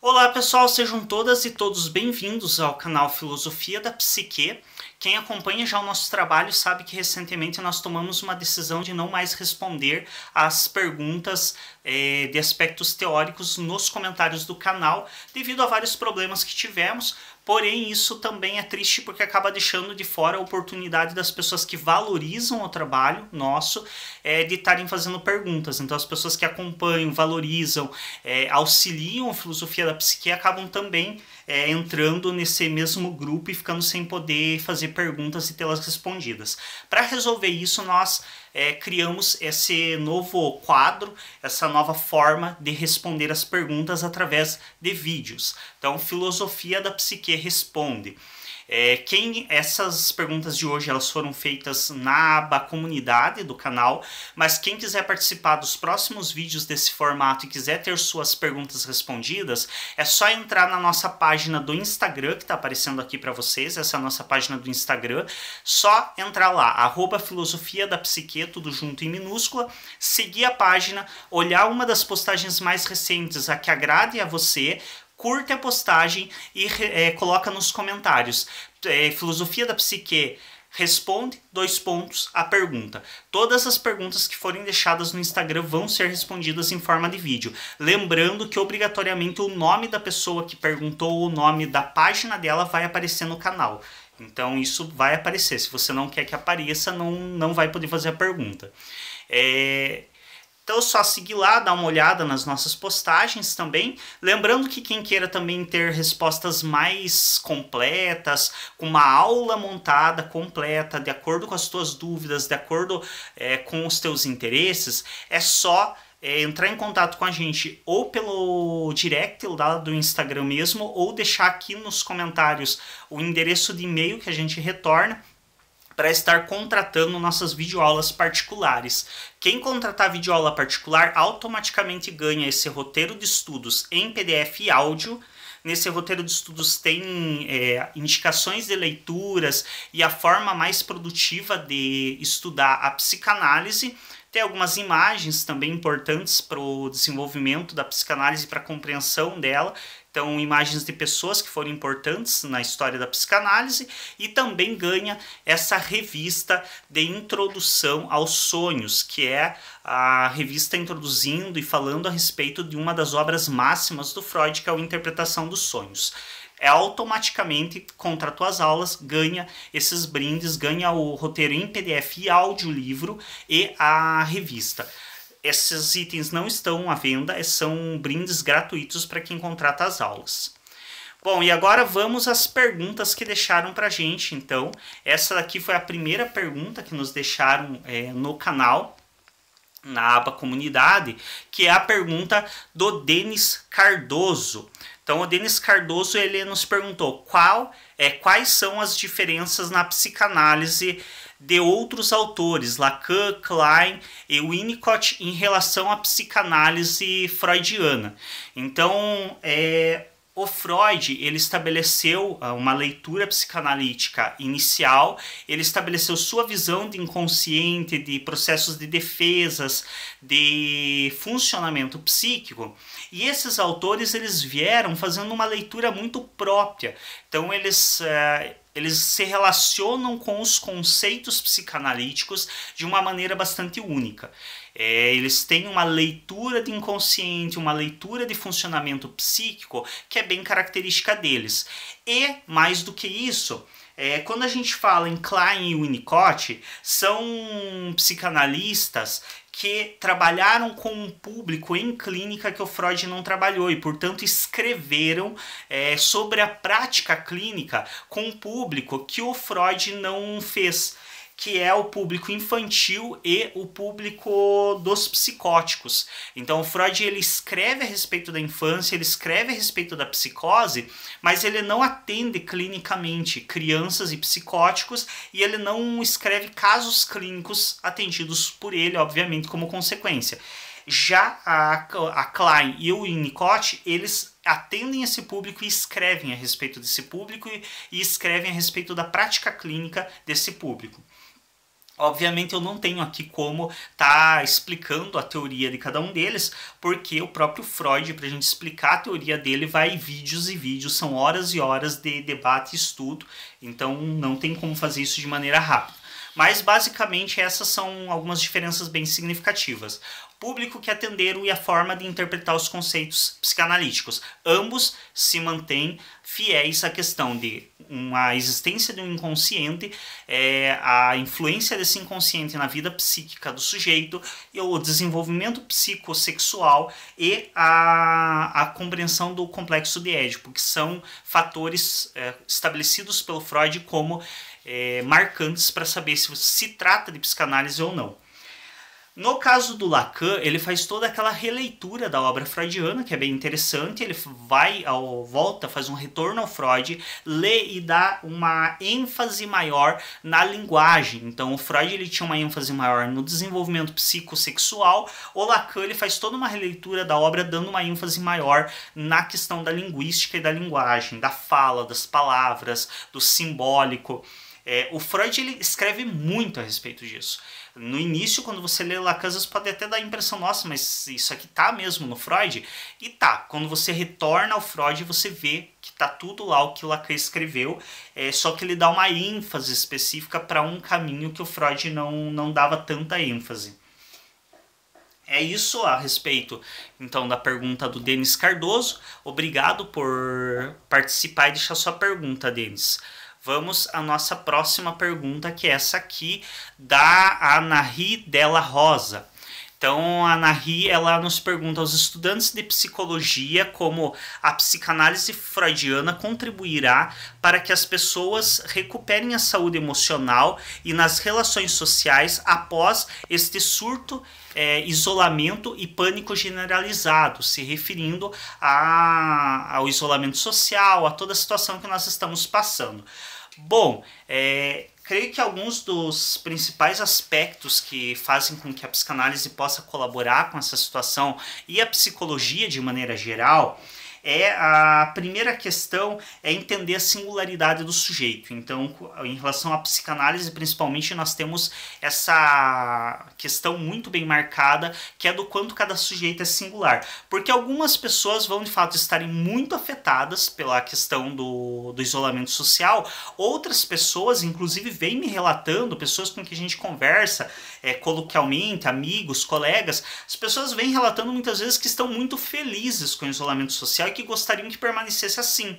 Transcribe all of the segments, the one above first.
Olá pessoal, sejam todas e todos bem-vindos ao canal Filosofia da Psique. Quem acompanha já o nosso trabalho sabe que recentemente nós tomamos uma decisão de não mais responder às perguntas de aspectos teóricos nos comentários do canal, devido a vários problemas que tivemos. Porém, isso também é triste porque acaba deixando de fora a oportunidade das pessoas que valorizam o trabalho nosso de estarem fazendo perguntas. Então, as pessoas que acompanham, valorizam, auxiliam a filosofia da psique acabam também entrando nesse mesmo grupo e ficando sem poder fazer perguntas e tê-las respondidas. Para resolver isso, nós criamos esse novo quadro, essa nova forma de responder as perguntas através de vídeos. Então, Filosofia da Psique Responde. Essas perguntas de hoje elas foram feitas na aba comunidade do canal, mas quem quiser participar dos próximos vídeos desse formato e quiser ter suas perguntas respondidas, é só entrar na nossa página do Instagram, que está aparecendo aqui para vocês, essa é a nossa página do Instagram, só entrar lá, @filosofia da psique, tudo junto em minúscula, seguir a página, olhar uma das postagens mais recentes, a que agrade a você, curte a postagem e coloca nos comentários. Filosofia da Psique responde, a pergunta. Todas as perguntas que forem deixadas no Instagram vão ser respondidas em forma de vídeo. Lembrando que obrigatoriamente o nome da pessoa que perguntou, o nome da página dela vai aparecer no canal. Então isso vai aparecer. Se você não quer que apareça, não vai poder fazer a pergunta. Então é só seguir lá, dar uma olhada nas nossas postagens também. Lembrando que quem queira também ter respostas mais completas, com uma aula montada completa, de acordo com as tuas dúvidas, de acordo com os teus interesses, é só entrar em contato com a gente ou pelo direct lá do Instagram mesmo, ou deixar aqui nos comentários o endereço de e-mail que a gente retorna, para estar contratando nossas videoaulas particulares. Quem contratar videoaula particular automaticamente ganha esse roteiro de estudos em PDF e áudio. Nesse roteiro de estudos tem indicações de leituras e a forma mais produtiva de estudar a psicanálise. Tem algumas imagens também importantes para o desenvolvimento da psicanálise e para a compreensão dela. Então, imagens de pessoas que foram importantes na história da psicanálise, e também ganha essa revista de introdução aos sonhos, que é a revista introduzindo e falando a respeito de uma das obras máximas do Freud, que é a Interpretação dos Sonhos. Automaticamente contratou as aulas, ganha esses brindes, ganha o roteiro em PDF e audiolivro e a revista. Esses itens não estão à venda, são brindes gratuitos para quem contrata as aulas. Bom, e agora vamos às perguntas que deixaram para a gente. Então, essa daqui foi a primeira pergunta que nos deixaram no canal, na aba comunidade, que é a pergunta do Denis Cardoso. Então, o Denis Cardoso ele nos perguntou quais são as diferenças na psicanálise de outros autores, Lacan, Klein e Winnicott, em relação à psicanálise freudiana. Então, o Freud ele estabeleceu uma leitura psicanalítica inicial, ele estabeleceu sua visão de inconsciente, de processos de defesas, de funcionamento psíquico, e esses autores eles vieram fazendo uma leitura muito própria. Então eles se relacionam com os conceitos psicanalíticos de uma maneira bastante única. Eles têm uma leitura de inconsciente, uma leitura de funcionamento psíquico que é bem característica deles. E, mais do que isso, quando a gente fala em Klein e Winnicott, são psicanalistas que trabalharam com um público em clínica que o Freud não trabalhou e, portanto, escreveram sobre a prática clínica com um público que o Freud não fez, que é o público infantil e o público dos psicóticos. Então o Freud ele escreve a respeito da infância, ele escreve a respeito da psicose, mas ele não atende clinicamente crianças e psicóticos, e ele não escreve casos clínicos atendidos por ele, obviamente, como consequência. Já a Klein e o Winnicott, eles atendem esse público e escrevem a respeito desse público e escrevem a respeito da prática clínica desse público. Obviamente eu não tenho aqui como estar explicando a teoria de cada um deles, porque o próprio Freud, para a gente explicar a teoria dele, vai vídeos e vídeos, são horas e horas de debate e estudo, então não tem como fazer isso de maneira rápida. Mas basicamente essas são algumas diferenças bem significativas. O público que atenderam e a forma de interpretar os conceitos psicanalíticos. Ambos se mantêm fiéis à questão de uma existência de um inconsciente, a influência desse inconsciente na vida psíquica do sujeito, e o desenvolvimento psicossexual e a compreensão do complexo de Édipo, que são fatores estabelecidos pelo Freud como marcantes para saber se trata de psicanálise ou não. No caso do Lacan, ele faz toda aquela releitura da obra freudiana, que é bem interessante. Ele volta, faz um retorno ao Freud, lê e dá uma ênfase maior na linguagem. Então o Freud ele tinha uma ênfase maior no desenvolvimento psicossexual. O Lacan ele faz toda uma releitura da obra, dando uma ênfase maior na questão da linguística e da linguagem, da fala, das palavras, do simbólico. O Freud ele escreve muito a respeito disso. No início, quando você lê Lacan, às vezes pode até dar a impressão, nossa, mas isso aqui tá mesmo no Freud? E tá, quando você retorna ao Freud, você vê que tá tudo lá o que o Lacan escreveu, só que ele dá uma ênfase específica para um caminho que o Freud não dava tanta ênfase. É isso a respeito, então, da pergunta do Denis Cardoso. Obrigado por participar e deixar sua pergunta, Denis. Vamos à nossa próxima pergunta, que é essa aqui, da Anahi Della Rosa. Então, a Anahi, ela nos pergunta aos estudantes de psicologia como a psicanálise freudiana contribuirá para que as pessoas recuperem a saúde emocional e nas relações sociais após este surto, isolamento e pânico generalizado, se referindo ao isolamento social, a toda a situação que nós estamos passando. Bom, creio que alguns dos principais aspectos que fazem com que a psicanálise possa colaborar com essa situação e a psicologia de maneira geral, a primeira questão é entender a singularidade do sujeito. Então, em relação à psicanálise, principalmente, nós temos essa questão muito bem marcada, que é do quanto cada sujeito é singular. Porque algumas pessoas vão, de fato, estarem muito afetadas pela questão do isolamento social, outras pessoas, inclusive, vêm me relatando, pessoas com quem a gente conversa, coloquialmente, amigos, colegas, as pessoas vêm relatando muitas vezes que estão muito felizes com o isolamento social e que gostariam que permanecesse assim.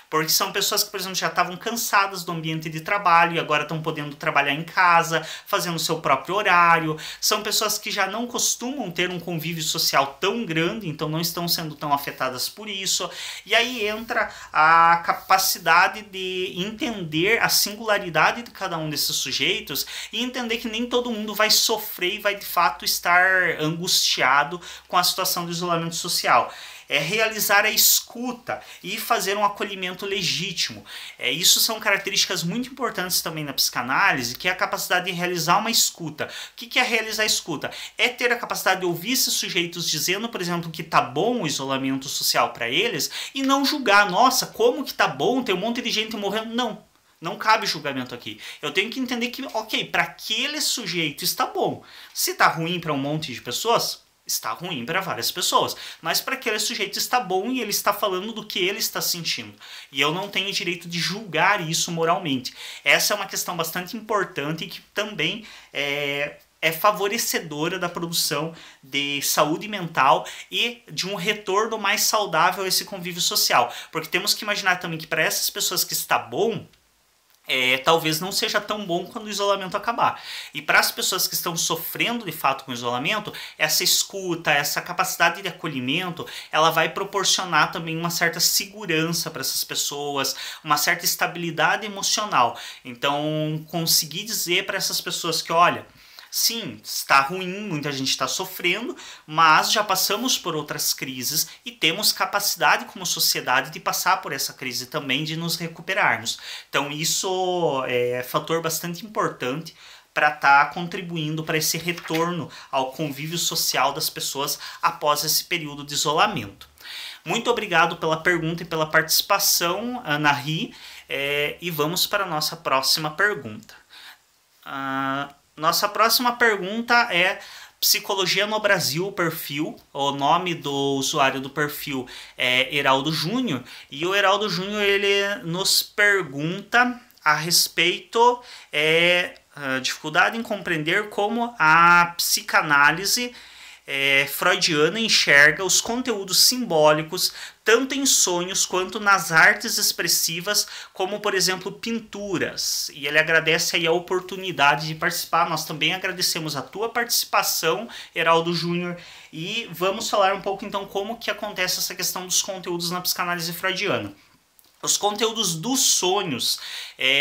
Porque são pessoas que, por exemplo, já estavam cansadas do ambiente de trabalho e agora estão podendo trabalhar em casa, fazendo o seu próprio horário. São pessoas que já não costumam ter um convívio social tão grande, então não estão sendo tão afetadas por isso. E aí entra a capacidade de entender a singularidade de cada um desses sujeitos e entender que nem todo mundo vai sofrer e vai, de fato, estar angustiado com a situação do isolamento social. Realizar a escuta e fazer um acolhimento legítimo. Isso são características muito importantes também na psicanálise, que é a capacidade de realizar uma escuta. O que é realizar a escuta? É ter a capacidade de ouvir esses sujeitos dizendo, por exemplo, que tá bom o isolamento social para eles e não julgar, nossa, como que tá bom, tem um monte de gente morrendo. Não cabe julgamento aqui. Eu tenho que entender que, ok, para aquele sujeito está bom. Se tá ruim para um monte de pessoas, está ruim para várias pessoas, mas para aquele sujeito está bom e ele está falando do que ele está sentindo. E eu não tenho direito de julgar isso moralmente. Essa é uma questão bastante importante e que também é favorecedora da produção de saúde mental e de um retorno mais saudável a esse convívio social. Porque temos que imaginar também que para essas pessoas que está bom, talvez não seja tão bom quando o isolamento acabar. E para as pessoas que estão sofrendo de fato com o isolamento, essa escuta, essa capacidade de acolhimento, ela vai proporcionar também uma certa segurança para essas pessoas, uma certa estabilidade emocional. Então, conseguir dizer para essas pessoas que, olha, sim, está ruim, muita gente está sofrendo, mas já passamos por outras crises e temos capacidade como sociedade de passar por essa crise também, de nos recuperarmos. Então isso é fator bastante importante para estar contribuindo para esse retorno ao convívio social das pessoas após esse período de isolamento. Muito obrigado pela pergunta e pela participação, Anahi, e vamos para a nossa próxima pergunta. Nossa próxima pergunta é Psicologia no Brasil, o perfil. O nome do usuário do perfil é Heraldo Júnior. E o Heraldo Júnior, ele nos pergunta a respeito a dificuldade em compreender como a psicanálise freudiana enxerga os conteúdos simbólicos tanto em sonhos quanto nas artes expressivas, como por exemplo pinturas. E ele agradece aí a oportunidade de participar. Nós também agradecemos a tua participação, Heraldo Júnior, e vamos falar um pouco então como que acontece essa questão dos conteúdos na psicanálise freudiana. Os conteúdos dos sonhos,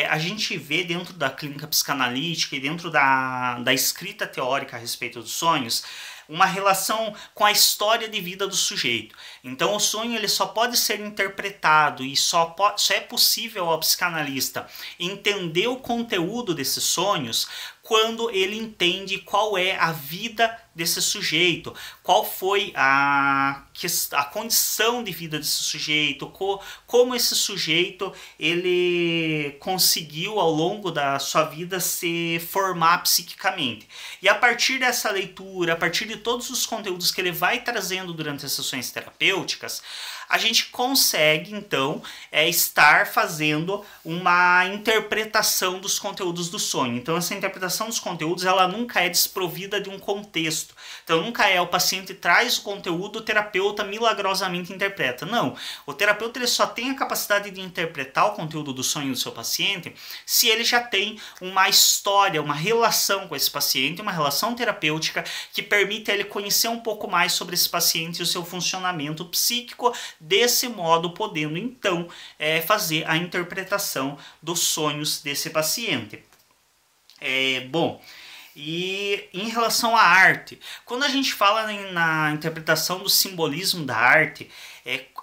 a gente vê dentro da clínica psicanalítica e dentro da escrita teórica a respeito dos sonhos, uma relação com a história de vida do sujeito. Então o sonho ele só pode ser interpretado e só é possível ao psicanalista entender o conteúdo desses sonhos quando ele entende qual é a vida desse sujeito, qual foi a condição de vida desse sujeito, como esse sujeito ele conseguiu ao longo da sua vida se formar psiquicamente. E a partir dessa leitura, a partir de todos os conteúdos que ele vai trazendo durante as sessões terapêuticas, a gente consegue, então, estar fazendo uma interpretação dos conteúdos do sonho. Então, essa interpretação dos conteúdos, ela nunca é desprovida de um contexto. Então, nunca é o paciente traz o conteúdo, o terapeuta milagrosamente interpreta. Não, o terapeuta ele só tem a capacidade de interpretar o conteúdo do sonho do seu paciente se ele já tem uma história, uma relação com esse paciente, uma relação terapêutica que permite a ele conhecer um pouco mais sobre esse paciente e o seu funcionamento psíquico, desse modo podendo então fazer a interpretação dos sonhos desse paciente. Bom, e em relação à arte, quando a gente fala na interpretação do simbolismo da arte,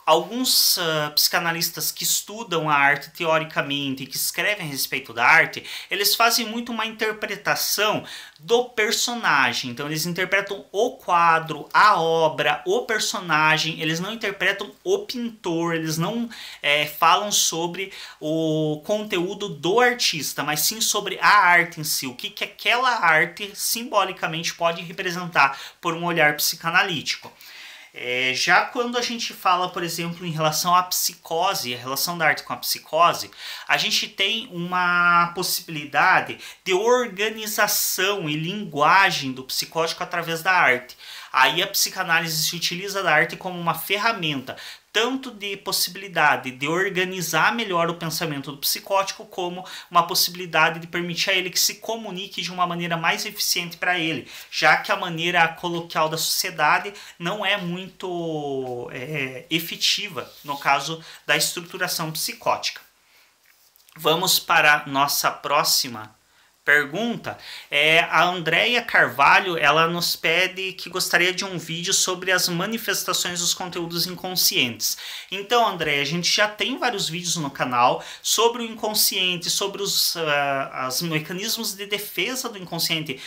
alguns psicanalistas que estudam a arte teoricamente e que escrevem a respeito da arte, eles fazem muito uma interpretação do personagem. Então eles interpretam o quadro, a obra, o personagem, eles não interpretam o pintor, eles não falam sobre o conteúdo do artista, mas sim sobre a arte em si, o que aquela arte simbolicamente pode representar por um olhar psicanalítico. Já quando a gente fala, por exemplo, em relação à psicose, a relação da arte com a psicose, a gente tem uma possibilidade de organização e linguagem do psicótico através da arte. Aí a psicanálise se utiliza da arte como uma ferramenta, tanto de possibilidade de organizar melhor o pensamento do psicótico, como uma possibilidade de permitir a ele que se comunique de uma maneira mais eficiente para ele, já que a maneira coloquial da sociedade não é muito efetiva no caso da estruturação psicótica. Vamos para a nossa próxima pergunta. A Andréia Carvalho, ela nos pede que gostaria de um vídeo sobre as manifestações dos conteúdos inconscientes. Então, Andréia, a gente já tem vários vídeos no canal sobre o inconsciente, sobre os mecanismos de defesa do inconsciente,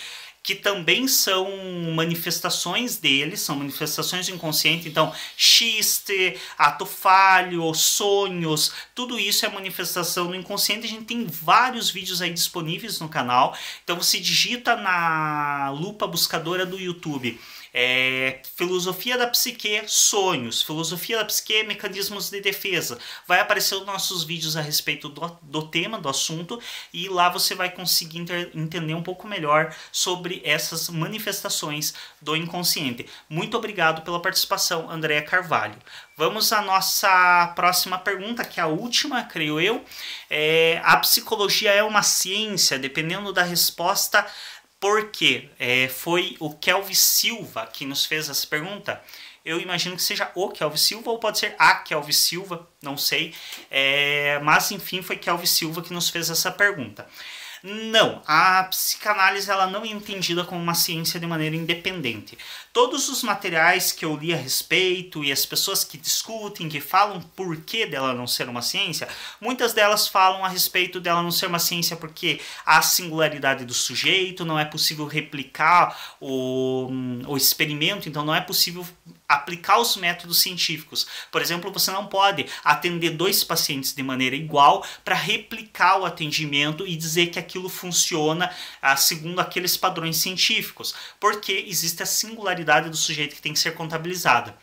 que também são manifestações dele, são manifestações do inconsciente. Então, xiste, ato falho, sonhos, tudo isso é manifestação do inconsciente. A gente tem vários vídeos aí disponíveis no canal. Então, você digita na lupa buscadora do YouTube Filosofia da Psique, sonhos, Filosofia da Psique, mecanismos de defesa. Vai aparecer os nossos vídeos a respeito do tema, do assunto, e lá você vai conseguir entender um pouco melhor sobre essas manifestações do inconsciente. Muito obrigado pela participação, Andréa Carvalho. Vamos à nossa próxima pergunta, que é a última, creio eu. A psicologia é uma ciência? Dependendo da resposta, por quê? Foi o Kelvin Silva que nos fez essa pergunta. Eu imagino que seja o Kelvin Silva, ou pode ser a Kelvin Silva, não sei. Mas, enfim, foi Kelvin Silva que nos fez essa pergunta. Não, a psicanálise ela não é entendida como uma ciência de maneira independente. Todos os materiais que eu li a respeito e as pessoas que discutem, que falam por que dela não ser uma ciência, muitas delas falam a respeito dela não ser uma ciência porque há singularidade do sujeito, não é possível replicar o experimento, então não é possível aplicar os métodos científicos. Por exemplo, você não pode atender 2 pacientes de maneira igual para replicar o atendimento e dizer que aquilo funciona segundo aqueles padrões científicos, porque existe a singularidade do sujeito que tem que ser contabilizada.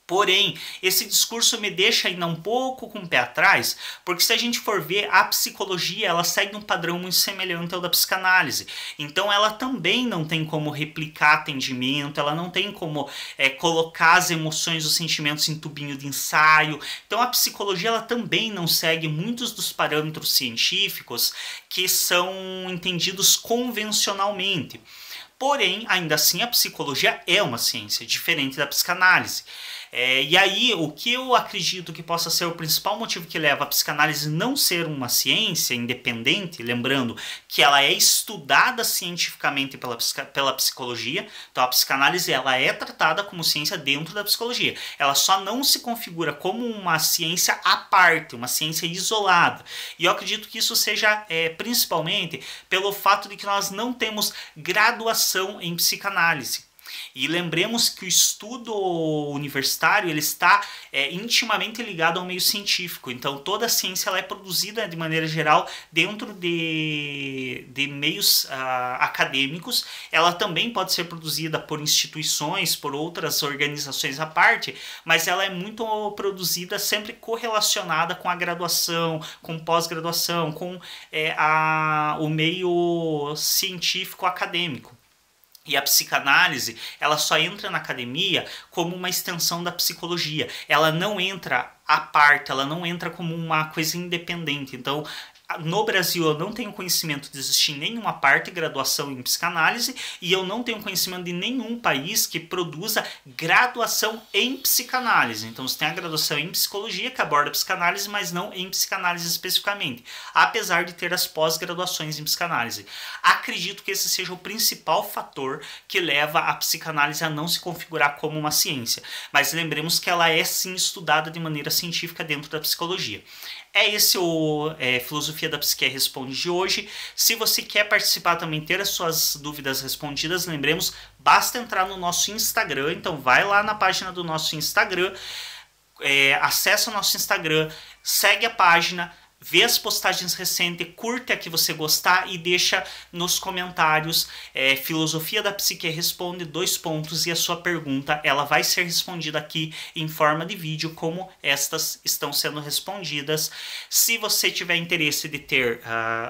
Porém, esse discurso me deixa ainda um pouco com o pé atrás, porque se a gente for ver, a psicologia ela segue um padrão muito semelhante ao da psicanálise. Então ela também não tem como replicar atendimento, ela não tem como colocar as emoções, os sentimentos em tubinho de ensaio. Então a psicologia ela também não segue muitos dos parâmetros científicos que são entendidos convencionalmente. Porém, ainda assim, a psicologia é uma ciência, diferente da psicanálise. E aí, o que eu acredito que possa ser o principal motivo que leva a psicanálise não ser uma ciência independente, lembrando que ela é estudada cientificamente pela psicologia, então a psicanálise ela é tratada como ciência dentro da psicologia, ela só não se configura como uma ciência à parte, uma ciência isolada. E eu acredito que isso seja principalmente pelo fato de que nós não temos graduação em psicanálise. E lembremos que o estudo universitário ele está intimamente ligado ao meio científico. Então toda a ciência ela é produzida de maneira geral dentro de meios acadêmicos. Ela também pode ser produzida por instituições, por outras organizações à parte, mas ela é muito produzida sempre correlacionada com a graduação, com pós-graduação, com o meio científico acadêmico. E a psicanálise, ela só entra na academia como uma extensão da psicologia. Ela não entra à parte, ela não entra como uma coisa independente. Então, no Brasil, eu não tenho conhecimento de existir nenhuma parte graduação em psicanálise e eu não tenho conhecimento de nenhum país que produza graduação em psicanálise. Então, você tem a graduação em psicologia, que aborda psicanálise, mas não em psicanálise especificamente, apesar de ter as pós-graduações em psicanálise. Acredito que esse seja o principal fator que leva a psicanálise a não se configurar como uma ciência, mas lembremos que ela é sim estudada de maneira científica dentro da psicologia. É esse o Filosofia da Psique Responde de hoje. Se você quer participar também, ter as suas dúvidas respondidas, lembremos, basta entrar no nosso Instagram. Então vai lá na página do nosso Instagram, acessa o nosso Instagram, segue a página, vê as postagens recentes, curte a que você gostar e deixa nos comentários Filosofia da Psique Responde, 2 pontos, e a sua pergunta ela vai ser respondida aqui em forma de vídeo, como estas estão sendo respondidas. Se você tiver interesse de ter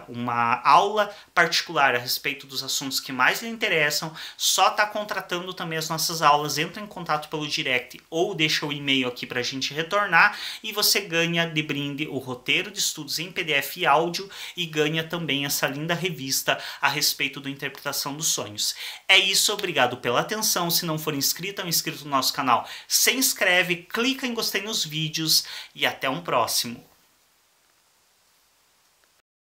uma aula particular a respeito dos assuntos que mais lhe interessam, só está contratando também as nossas aulas, entra em contato pelo direct ou deixa o e-mail aqui para a gente retornar e você ganha de brinde o roteiro de estudos em PDF e áudio e ganha também essa linda revista a respeito da interpretação dos sonhos. É isso, obrigado pela atenção. Se não for inscrito ou inscrito no nosso canal, se inscreve, clica em gostei nos vídeos e até um próximo.